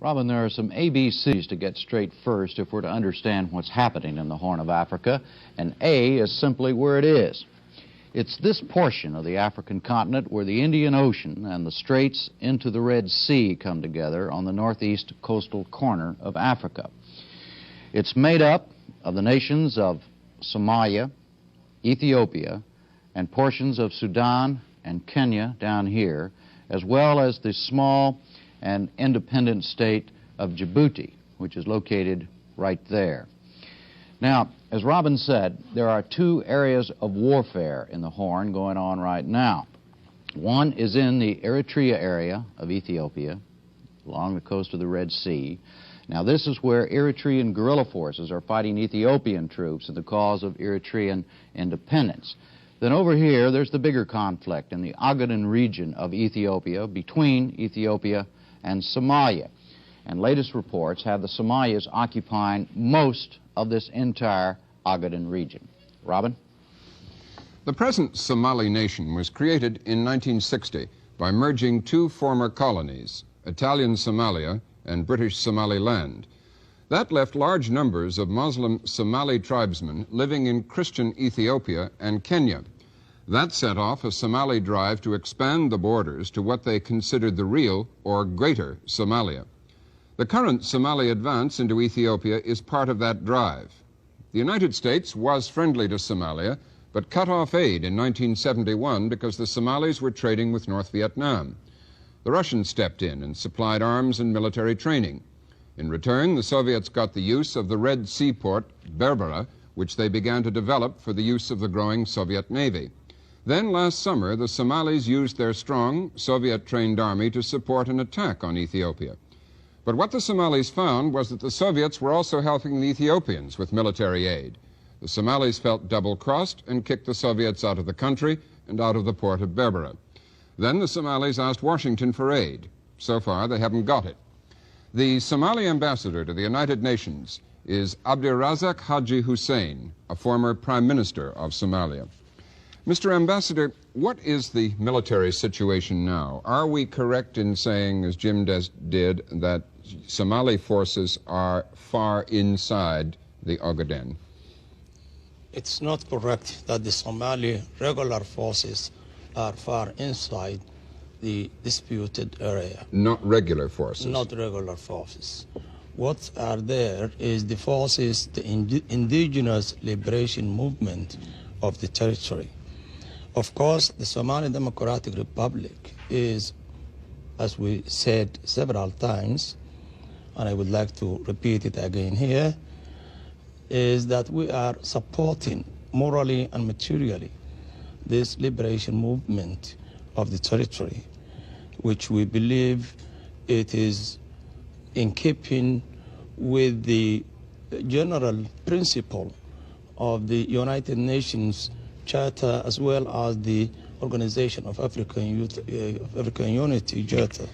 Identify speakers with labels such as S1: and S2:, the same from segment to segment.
S1: Robin, there are some ABCs to get straight first if we're to understand what's happening in the Horn of Africa, and A is simply where it is. It's this portion of the African continent where the Indian Ocean and the straits into the Red Sea come together on the northeast coastal corner of Africa. It's made up of the nations of Somalia, Ethiopia, and portions of Sudan and Kenya down here, as well as the small and independent state of Djibouti, which is located right there. Now, as Robin said, there are two areas of warfare in the Horn going on right now. One is in the Eritrea area of Ethiopia, along the coast of the Red Sea. Now, this is where Eritrean guerrilla forces are fighting Ethiopian troops in the cause of Eritrean independence. Then over here, there's the bigger conflict in the Ogaden region of Ethiopia, between Ethiopia and Somalia. And latest reports have the Somalis occupying most of this entire Ogaden region. Robin?
S2: The present Somali nation was created in 1960 by merging two former colonies, Italian Somalia and British Somaliland. That left large numbers of Muslim Somali tribesmen living in Christian Ethiopia and Kenya. That set off a Somali drive to expand the borders to what they considered the real or greater Somalia. The current Somali advance into Ethiopia is part of that drive. The United States was friendly to Somalia, but cut off aid in 1971 because the Somalis were trading with North Vietnam. The Russians stepped in and supplied arms and military training. In return, the Soviets got the use of the Red Sea port, Berbera, which they began to develop for the use of the growing Soviet Navy. Then, last summer, the Somalis used their strong, Soviet-trained army to support an attack on Ethiopia. But what the Somalis found was that the Soviets were also helping the Ethiopians with military aid. The Somalis felt double-crossed and kicked the Soviets out of the country and out of the port of Berbera. Then the Somalis asked Washington for aid. So far, they haven't got it. The Somali ambassador to the United Nations is Abdirazak Haji Hussein, a former prime minister of Somalia. Mr. Ambassador, what is the military situation now? Are we correct in saying, as Jim did, that Somali forces are far inside the Ogaden?
S3: It's not correct that the Somali regular forces are far inside the disputed area.
S2: Not regular forces?
S3: Not regular forces. What are there is the forces, the indigenous liberation movement of the territory. Of course, the Somali Democratic Republic is, as we said several times, and I would like to repeat it again here, is that we are supporting morally and materially this liberation movement of the territory, which we believe it is in keeping with the general principle of the United Nations Charter as well as the Organization of African Unity Charter.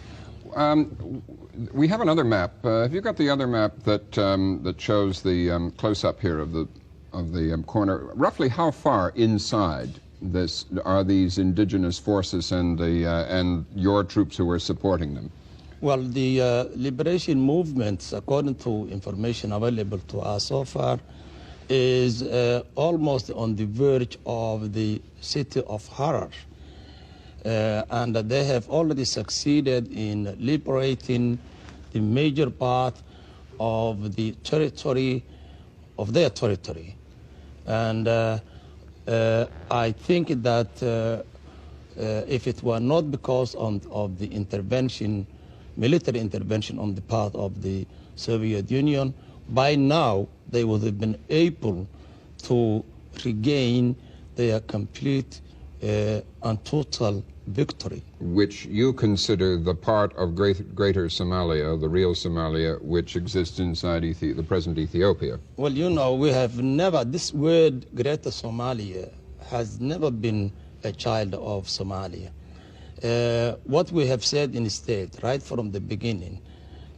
S2: We have another map. Have you got the other map that that shows the close-up here of the corner? Roughly how far inside this are these indigenous forces and your troops who are supporting them?
S3: Well, the liberation movements, according to information available to us so far, is almost on the verge of the city of Harar. And they have already succeeded in liberating the major part of the territory, of their territory. And I think that if it were not because of the intervention, military intervention on the part of the Soviet Union, by now they would have been able to regain their complete and total victory.
S2: Which you consider the part of greater Somalia, the real Somalia, which exists inside the present Ethiopia.
S3: Well, you know, we have never, this word Greater Somalia has never been a child of Somalia. What we have said instead, right from the beginning,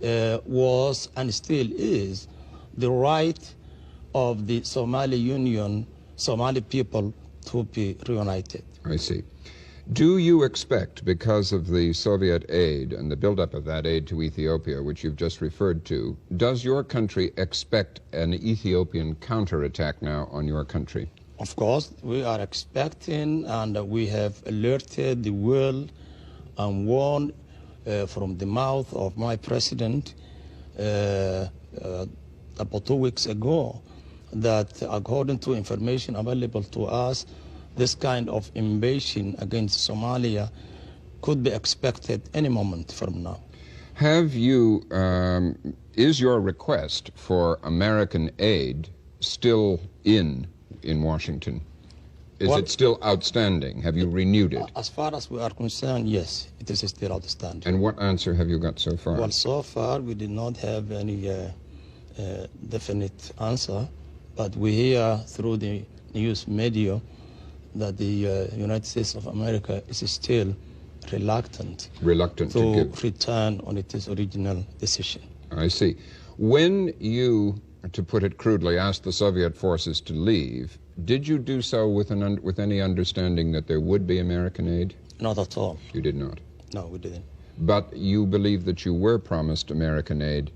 S3: was and still is the right of the Somali Union, Somali people to be reunited.
S2: I see. Do you expect, because of the Soviet aid and the buildup of that aid to Ethiopia, which you've just referred to, does your country expect an Ethiopian counterattack now on your country?
S3: Of course, we are expecting, and we have alerted the world and warned from the mouth of my president about 2 weeks ago that, according to information available to us, this kind of invasion against Somalia could be expected any moment from now.
S2: Have you, is your request for American aid still in Washington? Is it still outstanding? Have you renewed it?
S3: As far as we are concerned, yes, it is still outstanding.
S2: And what answer have you got so far?
S3: Well, so far we did not have any definite answer, but we hear through the news media that the United States of America is still reluctant to return on its original decision.
S2: I see. When you, to put it crudely, asked the Soviet forces to leave, did you do so with any understanding that there would be American aid?
S3: Not at all.
S2: You did not?
S3: No, we didn't.
S2: But you believe that you were promised American aid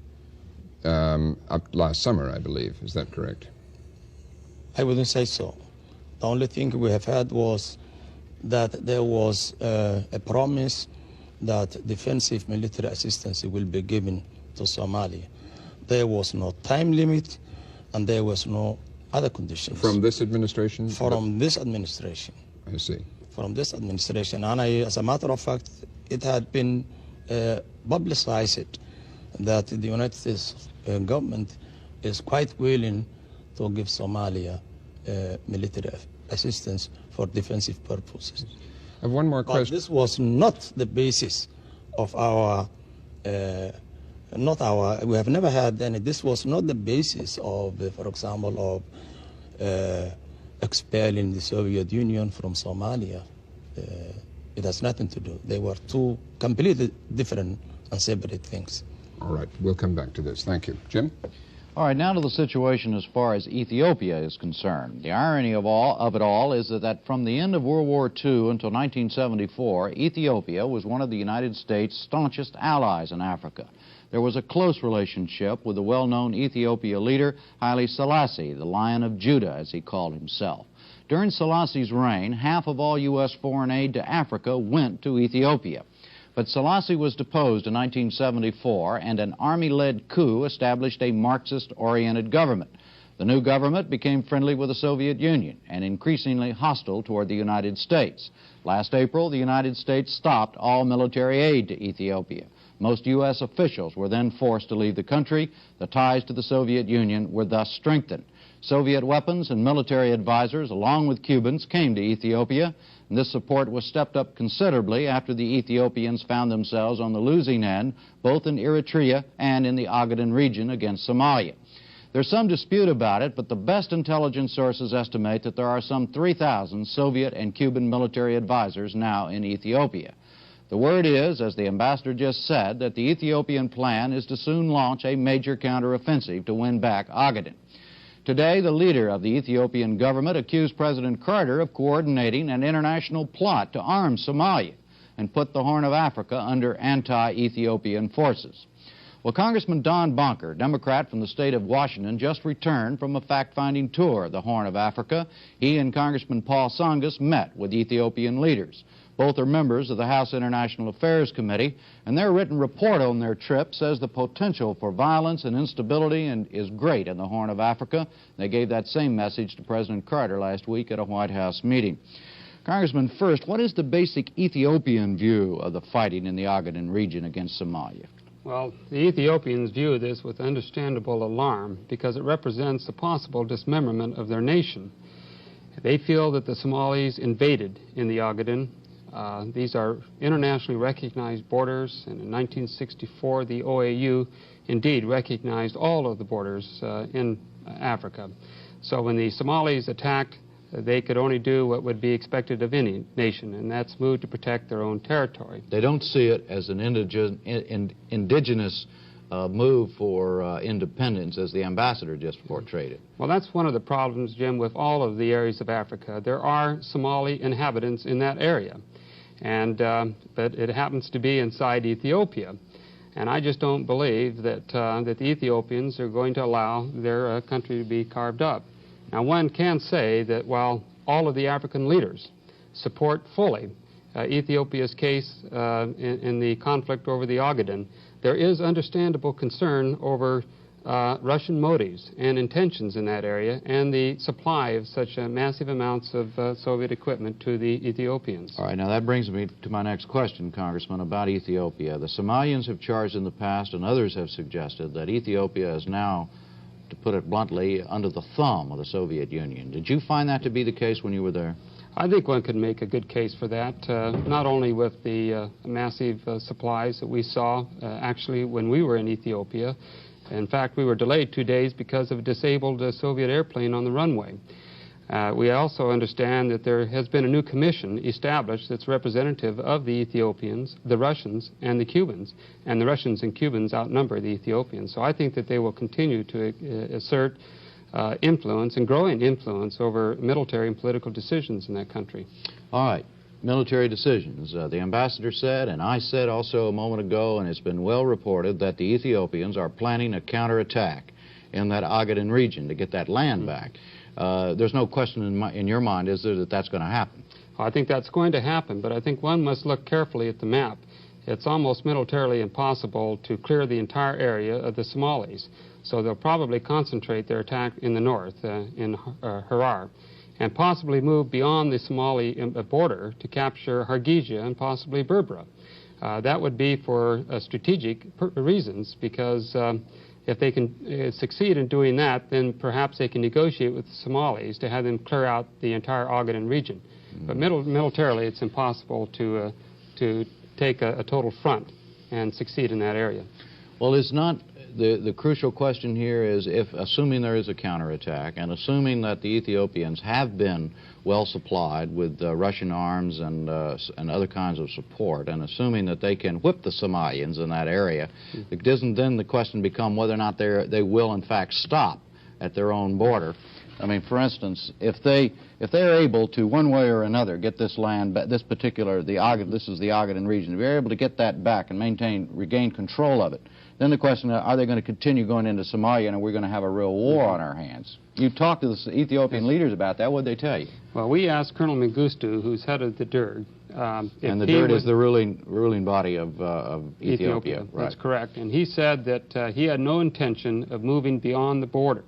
S2: up last summer, I believe. Is that correct?
S3: I wouldn't say so. The only thing we have had was that there was a promise that defensive military assistance will be given to Somalia. There was no time limit, and there was no other conditions.
S2: From this administration?
S3: From this administration.
S2: I see.
S3: From this administration. And as a matter of fact, it had been publicized that the United States government is quite willing to give Somalia military assistance for defensive purposes.
S2: I have one more question.
S3: But this was not the basis of our, we have never had any, this was not the basis of, for example, of expelling the Soviet Union from Somalia. It has nothing to do. They were two completely different and separate things.
S2: All right, we'll come back to this. Thank you. Jim?
S1: All right, now to the situation as far as Ethiopia is concerned. The irony of it all is that from the end of World War II until 1974, Ethiopia was one of the United States' staunchest allies in Africa. There was a close relationship with the well-known Ethiopia leader, Haile Selassie, the Lion of Judah, as he called himself. During Selassie's reign, half of all U.S. foreign aid to Africa went to Ethiopia. But Selassie was deposed in 1974, and an army-led coup established a Marxist-oriented government. The new government became friendly with the Soviet Union and increasingly hostile toward the United States. Last April, the United States stopped all military aid to Ethiopia. Most U.S. officials were then forced to leave the country. The ties to the Soviet Union were thus strengthened. Soviet weapons and military advisors, along with Cubans, came to Ethiopia, and this support was stepped up considerably after the Ethiopians found themselves on the losing end, both in Eritrea and in the Ogaden region against Somalia. There's some dispute about it, but the best intelligence sources estimate that there are some 3,000 Soviet and Cuban military advisors now in Ethiopia. The word is, as the ambassador just said, that the Ethiopian plan is to soon launch a major counteroffensive to win back Ogaden. Today, the leader of the Ethiopian government accused President Carter of coordinating an international plot to arm Somalia and put the Horn of Africa under anti-Ethiopian forces. Well, Congressman Don Bonker, Democrat from the state of Washington, just returned from a fact-finding tour of the Horn of Africa. He and Congressman Paul Sangus met with Ethiopian leaders. Both are members of the House International Affairs Committee, and their written report on their trip says the potential for violence and instability is great in the Horn of Africa. They gave that same message to President Carter last week at a White House meeting. Congressman, first, what is the basic Ethiopian view of the fighting in the Ogaden region against Somalia?
S4: Well, the Ethiopians view this with understandable alarm because it represents a possible dismemberment of their nation. They feel that the Somalis invaded in the Ogaden. These are internationally recognized borders, and in 1964 the OAU indeed recognized all of the borders in Africa. So when the Somalis attacked, they could only do what would be expected of any nation, and that's move to protect their own territory.
S1: They don't see it as an indigenous move for independence, as the ambassador just portrayed it.
S4: Well, that's one of the problems, Jim, with all of the areas of Africa. There are Somali inhabitants in that area. but it happens to be inside Ethiopia. And I just don't believe that, that the Ethiopians are going to allow their country to be carved up. Now, one can say that while all of the African leaders support fully Ethiopia's case in the conflict over the Ogaden, there is understandable concern over Russian motives and intentions in that area and the supply of such massive amounts of Soviet equipment to the Ethiopians.
S1: All right, now that brings me to my next question, Congressman, about Ethiopia. The Somalians have charged in the past, and others have suggested, that Ethiopia is now, to put it bluntly, under the thumb of the Soviet Union. Did you find that to be the case when you were there?
S4: I think one could make a good case for that, not only with the massive supplies that we saw actually when we were in Ethiopia. In fact, we were delayed 2 days because of a disabled Soviet airplane on the runway. We also understand that there has been a new commission established that's representative of the Ethiopians, the Russians, and the Cubans. And the Russians and Cubans outnumber the Ethiopians. So I think that they will continue to assert influence and growing influence over military and political decisions in that country.
S1: All right. Military decisions. The ambassador said, and I said also a moment ago, and it's been well reported, that the Ethiopians are planning a counterattack in that Ogaden region to get that land back. There's no question in your mind, is there, that that's going to happen?
S4: I think that's going to happen, but I think one must look carefully at the map. It's almost militarily impossible to clear the entire area of the Somalis. So they'll probably concentrate their attack in the north, in Harar, and possibly move beyond the Somali border to capture Hargeisa and possibly Berbera. That would be for strategic reasons, because if they can succeed in doing that, then perhaps they can negotiate with the Somalis to have them clear out the entire Ogaden region. But militarily, it's impossible to take a total front and succeed in that area.
S1: Well, it's not. The crucial question here is, if, assuming there is a counterattack, and assuming that the Ethiopians have been well supplied with Russian arms and other kinds of support, and assuming that they can whip the Somalians in that area, doesn't then the question become whether or not they will in fact stop at their own border? I mean, for instance, if they're able to, one way or another, get this land, this particular, this is the Ogaden region, if they're able to get that back and regain control of it, then the question is, are they going to continue going into Somalia, and are we going to have a real war on our hands? You talked to the Ethiopian leaders about that. What did they tell you?
S4: Well, we asked Colonel Mengistu, who's head of the DIRG.
S1: And the DIRG is the ruling body of Ethiopia. Right.
S4: That's correct. And he said that he had no intention of moving beyond the border.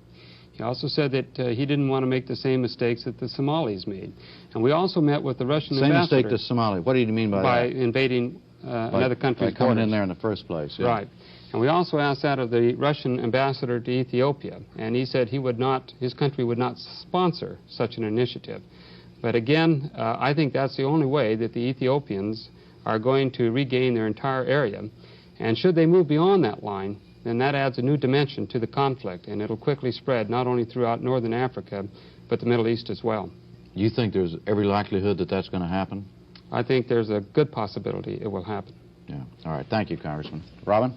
S4: He also said that he didn't want to make the same mistakes that the Somalis made. And we also met with the Russian ambassador.
S1: Same mistake to Somalia. What do you mean by that?
S4: By invading another country's
S1: by coming
S4: borders.
S1: in there in the first place. Yeah.
S4: Right. And we also asked that of the Russian ambassador to Ethiopia, and he said his country would not sponsor such an initiative. But again, I think that's the only way that the Ethiopians are going to regain their entire area. And should they move beyond that line, then that adds a new dimension to the conflict, and it'll quickly spread not only throughout northern Africa, but the Middle East as well.
S1: You think there's every likelihood that that's going to happen?
S4: I think there's a good possibility it will happen.
S1: Yeah. All right. Thank you, Congressman. Robin?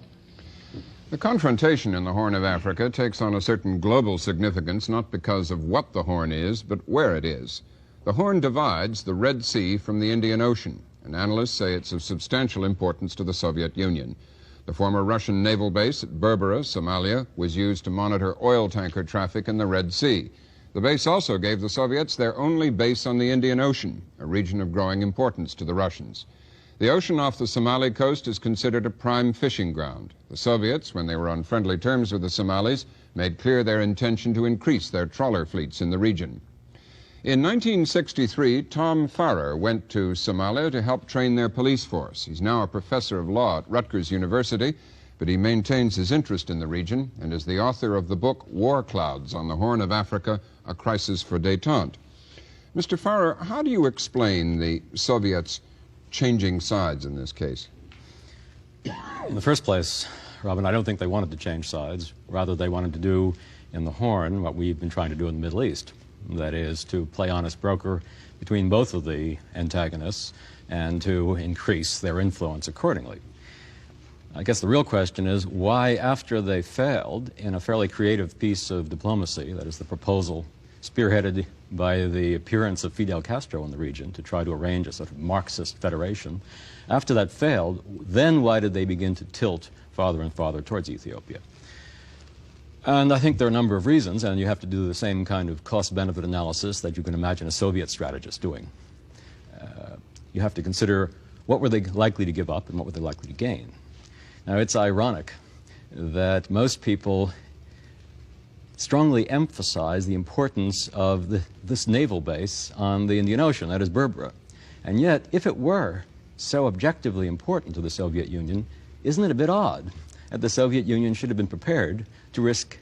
S2: The confrontation in the Horn of Africa takes on a certain global significance, not because of what the Horn is, but where it is. The Horn divides the Red Sea from the Indian Ocean, and analysts say it's of substantial importance to the Soviet Union. The former Russian naval base at Berbera, Somalia, was used to monitor oil tanker traffic in the Red Sea. The base also gave the Soviets their only base on the Indian Ocean, a region of growing importance to the Russians. The ocean off the Somali coast is considered a prime fishing ground. The Soviets, when they were on friendly terms with the Somalis, made clear their intention to increase their trawler fleets in the region. In 1963, Tom Farrer went to Somalia to help train their police force. He's now a professor of law at Rutgers University, but he maintains his interest in the region and is the author of the book War Clouds on the Horn of Africa, A Crisis for Détente. Mr. Farrer, how do you explain the Soviets changing sides in this case?
S5: In the first place, Robin, I don't think they wanted to change sides. Rather, they wanted to do in the Horn what we've been trying to do in the Middle East. That is, to play honest broker between both of the antagonists and to increase their influence accordingly. I guess the real question is why, after they failed in a fairly creative piece of diplomacy, that is the proposal spearheaded by the appearance of Fidel Castro in the region to try to arrange a sort of Marxist federation. After that failed, then why did they begin to tilt farther and farther towards Ethiopia? And I think there are a number of reasons, and you have to do the same kind of cost-benefit analysis that you can imagine a Soviet strategist doing. You have to consider what were they likely to give up and what were they likely to gain. Now, it's ironic that most people strongly emphasize the importance of this naval base on the Indian Ocean, that is Berbera. And yet, if it were so objectively important to the Soviet Union, isn't it a bit odd that the Soviet Union should have been prepared to risk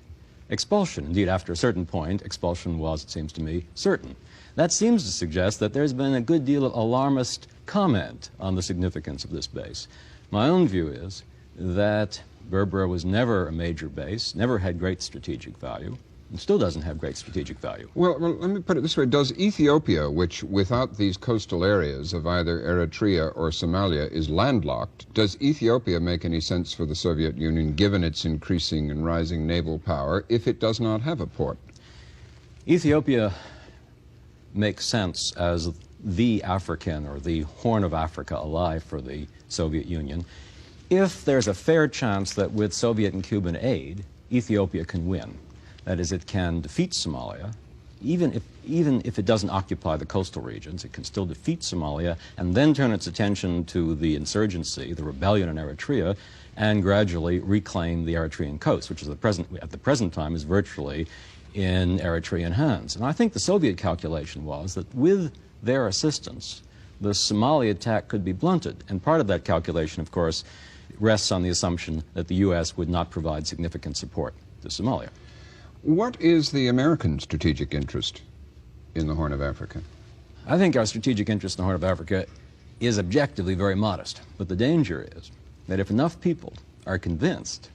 S5: expulsion? Indeed, after a certain point, expulsion was, it seems to me, certain. That seems to suggest that there's been a good deal of alarmist comment on the significance of this base. My own view is that Berbera was never a major base, never had great strategic value, and still doesn't have great strategic value.
S2: Well, let me put it this way. Does Ethiopia, which without these coastal areas of either Eritrea or Somalia is landlocked, does Ethiopia make any sense for the Soviet Union, given its increasing and rising naval power, if it does not have a port?
S5: Ethiopia makes sense as the African or the Horn of Africa ally for the Soviet Union if there's a fair chance that with Soviet and Cuban aid, Ethiopia can win. That is, it can defeat Somalia. Even if it doesn't occupy the coastal regions, it can still defeat Somalia and then turn its attention to the insurgency, the rebellion in Eritrea, and gradually reclaim the Eritrean coast, which is at the present time is virtually in Eritrean hands. And I think the Soviet calculation was that with their assistance, the Somali attack could be blunted. And part of that calculation, of course, rests on the assumption that the U.S. would not provide significant support to Somalia.
S2: What is the American strategic interest in the Horn of Africa?
S5: I think our strategic interest in the Horn of Africa is objectively very modest. But the danger is that if enough people are convinced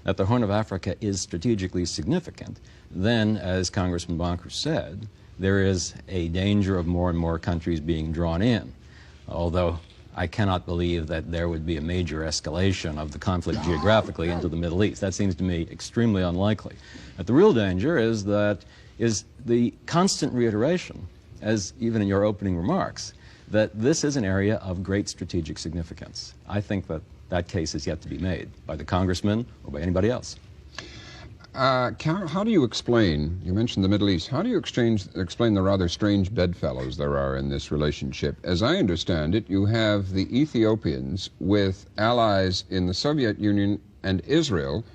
S5: that the Horn of Africa is strategically significant, then, as Congressman Bonker said, there is a danger of more and more countries being drawn in. Although I cannot believe that there would be a major escalation of the conflict geographically into the Middle East. That seems to me extremely unlikely. But the real danger is the constant reiteration, as even in your opening remarks, that this is an area of great strategic significance. I think that that case is yet to be made by the congressman or by anybody else.
S2: How do you explain, you mentioned the Middle East, how do you explain the rather strange bedfellows there are in this relationship? As I understand it, you have the Ethiopians with allies in the Soviet Union and Israel,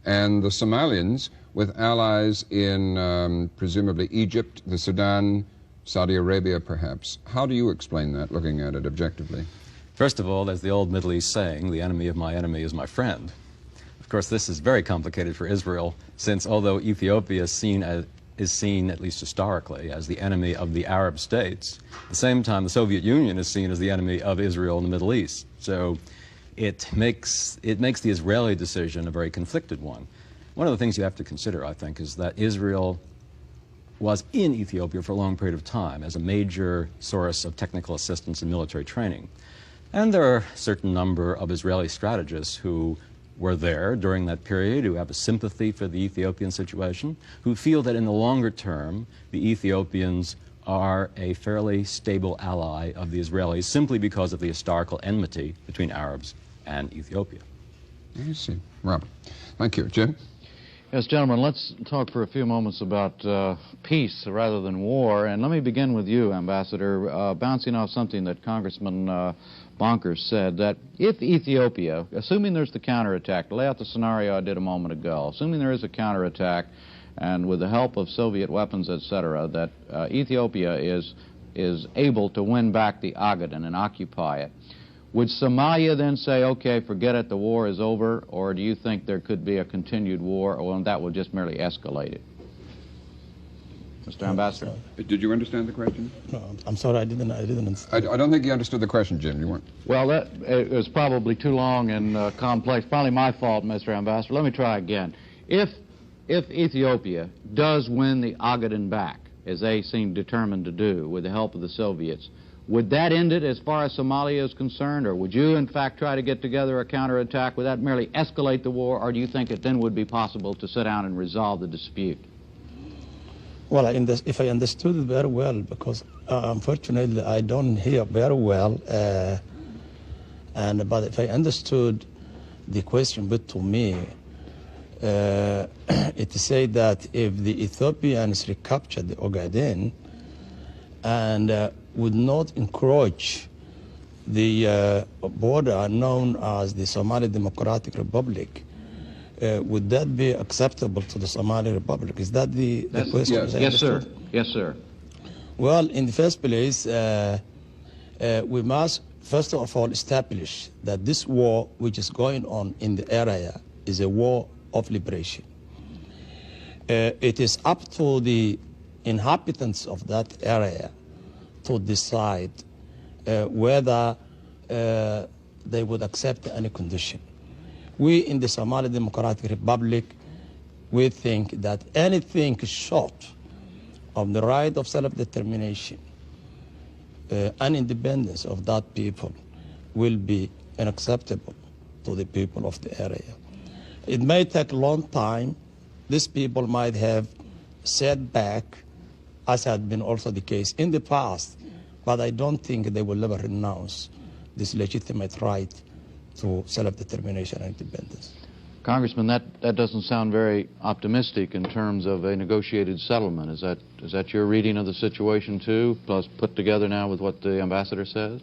S2: and the Somalians with allies in presumably Egypt, the Sudan, Saudi Arabia perhaps. How do you explain that, looking at it objectively?
S5: First of all, there's the old Middle East saying, the enemy of my enemy is my friend. Of course, this is very complicated for Israel, since although Ethiopia is seen, at least historically, as the enemy of the Arab states, at the same time the Soviet Union is seen as the enemy of Israel in the Middle East. So it makes the Israeli decision a very conflicted one. One of the things you have to consider, I think, is that Israel was in Ethiopia for a long period of time as a major source of technical assistance and military training. And there are a certain number of Israeli strategists who were there during that period, who have a sympathy for the Ethiopian situation, who feel that in the longer term, the Ethiopians are a fairly stable ally of the Israelis simply because of the historical enmity between Arabs and Ethiopia.
S2: I see. Robert. Thank you. Jim?
S1: Yes, gentlemen, let's talk for a few moments about peace rather than war. And let me begin with you, Ambassador, bouncing off something that Congressman Bonker said, that if Ethiopia, assuming there's the counterattack, to lay out the scenario I did a moment ago, assuming there is a counterattack, and with the help of Soviet weapons, etc., that Ethiopia is able to win back the Ogaden and occupy it, would Somalia then say, okay, forget it, the war is over, or do you think there could be a continued war, or that will just merely escalate it? Mr. Ambassador?
S2: Did you understand the question?
S3: No, I'm sorry, I didn't understand.
S2: I don't think you understood the question, Jim. You weren't.
S1: Well, it was probably too long and complex. Probably my fault, Mr. Ambassador. Let me try again. If Ethiopia does win the Ogaden back, as they seem determined to do with the help of the Soviets, would that end it as far as Somalia is concerned, or would you, in fact, try to get together a counterattack? Would that merely escalate the war, or do you think it then would be possible to sit down and resolve the dispute?
S3: Well, if I understood it very well, because unfortunately I don't hear very well, but if I understood the question put to me, it said that if the Ethiopians recaptured the Ogaden and would not encroach the border known as the Somali Democratic Republic, would that be acceptable to the Somali Republic? Is that the question?
S1: Yes, sir. Yes, sir.
S3: Well, in the first place, we must first of all establish that this war which is going on in the area is a war of liberation. It is up to the inhabitants of that area to decide whether they would accept any condition. We in the Somali Democratic Republic, we think that anything short of the right of self-determination and independence of that people will be unacceptable to the people of the area. It may take a long time. These people might have set back, as had been also the case in the past, but I don't think they will ever renounce this legitimate right to self-determination and independence.
S1: Congressman, that doesn't sound very optimistic in terms of a negotiated settlement. Is that your reading of the situation too, plus put together now with what the ambassador says?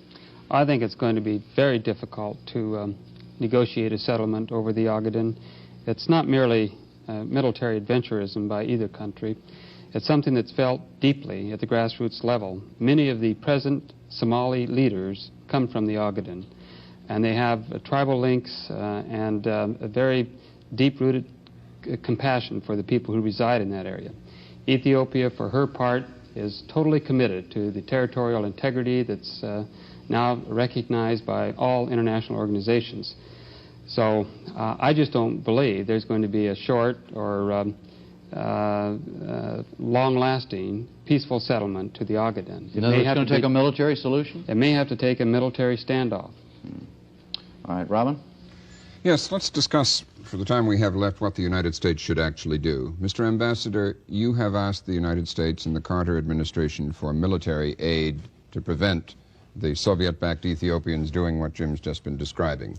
S4: I think it's going to be very difficult to negotiate a settlement over the Ogaden. It's not merely military adventurism by either country. It's something that's felt deeply at the grassroots level. Many of the present Somali leaders come from the Ogaden, and they have tribal links and a very deep-rooted compassion for the people who reside in that area. Ethiopia, for her part, is totally committed to the territorial integrity that's now recognized by all international organizations. So I just don't believe there's going to be a short or long-lasting peaceful settlement to the Ogaden.
S1: You know, it's going to take a military solution?
S4: It may have to take a military standoff.
S1: All right, Robin?
S2: Yes, let's discuss, for the time we have left, what the United States should actually do. Mr. Ambassador, you have asked the United States and the Carter administration for military aid to prevent the Soviet-backed Ethiopians doing what Jim's just been describing.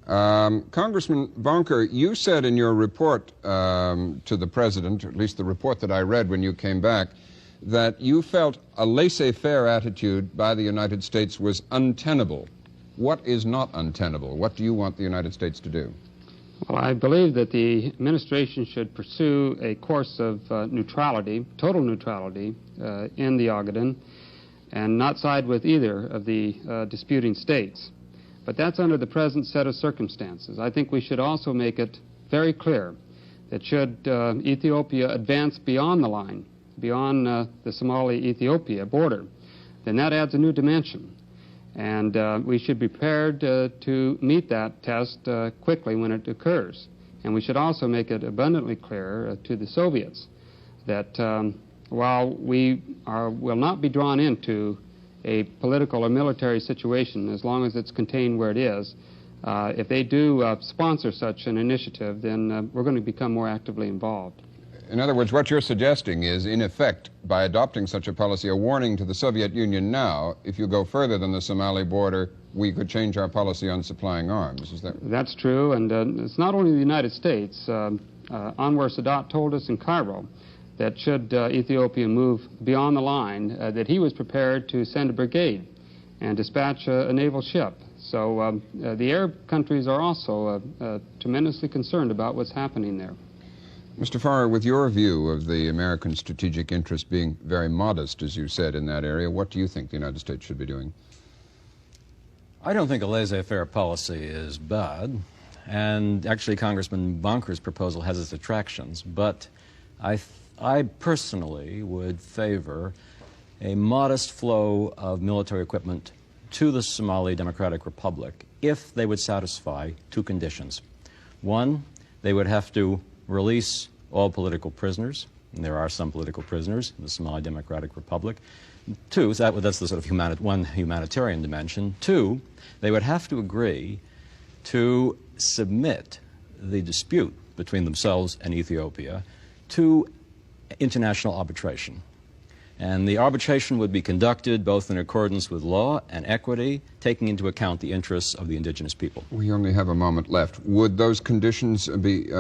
S2: Congressman Bonker, you said in your report to the President, or at least the report that I read when you came back, that you felt a laissez-faire attitude by the United States was untenable. What is not untenable? What do you want the United States to do?
S4: Well, I believe that the administration should pursue a course of neutrality, total neutrality, in the Ogaden, and not side with either of the disputing states. But that's under the present set of circumstances. I think we should also make it very clear that should Ethiopia advance beyond the line, beyond the Somali-Ethiopia border, then that adds a new dimension. And we should be prepared to meet that test quickly when it occurs. And we should also make it abundantly clear to the Soviets that while we will not be drawn into a political or military situation as long as it's contained where it is, if they do sponsor such an initiative, then we're going to become more actively involved.
S2: In other words, what you're suggesting is, in effect, by adopting such a policy, a warning to the Soviet Union now, if you go further than the Somali border, we could change our policy on supplying arms. Is that right?
S4: That's true, and it's not only the United States. Anwar Sadat told us in Cairo that should Ethiopia move beyond the line, that he was prepared to send a brigade and dispatch a naval ship. So the Arab countries are also tremendously concerned about what's happening there.
S2: Mr. Farrer, with your view of the American strategic interest being very modest, as you said, in that area, what do you think the United States should be doing?
S5: I don't think a laissez-faire policy is bad, and actually Congressman Bonker's proposal has its attractions, but I personally would favor a modest flow of military equipment to the Somali Democratic Republic if they would satisfy two conditions. One, they would have to release all political prisoners, and there are some political prisoners in the Somali Democratic Republic. Two, that's the sort of one humanitarian dimension. Two, they would have to agree to submit the dispute between themselves and Ethiopia to international arbitration. And the arbitration would be conducted both in accordance with law and equity, taking into account the interests of the indigenous people.
S2: We only have a moment left. Would those conditions be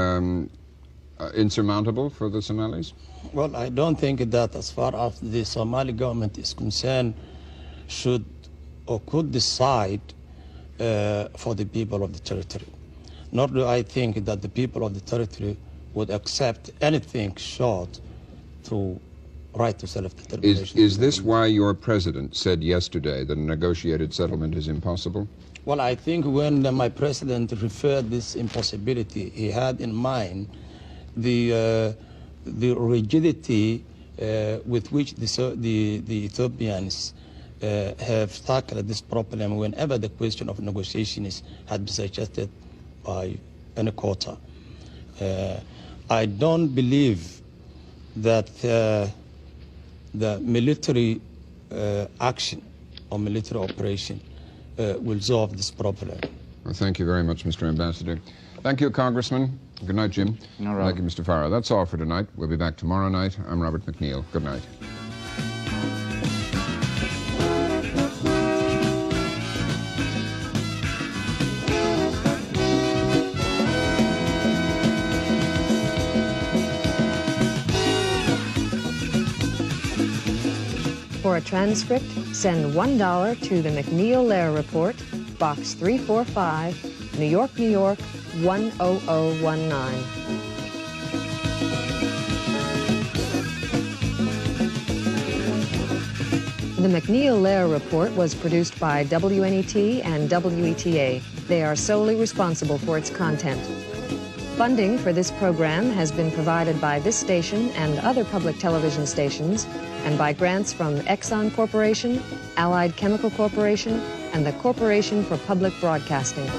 S2: insurmountable for the Somalis?
S3: Well, I don't think that as far as the Somali government is concerned, should or could decide for the people of the territory. Nor do I think that the people of the territory would accept anything short to right to self-determination.
S2: Is this why your president said yesterday that a negotiated settlement is impossible?
S3: Well, I think when my president referred this impossibility, he had in mind the rigidity with which the Ethiopians have tackled this problem whenever the question of negotiation had been suggested by any quarter. I don't believe that the military action or military operation will solve this problem.
S2: Well, thank you very much, Mr. Ambassador. Thank you, Congressman. Good night, Jim.
S1: All right.
S2: Thank you, Mr. Farah. That's all for tonight. We'll be back tomorrow night. I'm Robert McNeil. Good night.
S6: For a transcript, send $1 to the McNeil-Lehrer Report, Box 345, New York, New York, 10019. The McNeil-Lehrer Report was produced by WNET and WETA. They are solely responsible for its content. Funding for this program has been provided by this station and other public television stations, and by grants from Exxon Corporation, Allied Chemical Corporation, and the Corporation for Public Broadcasting.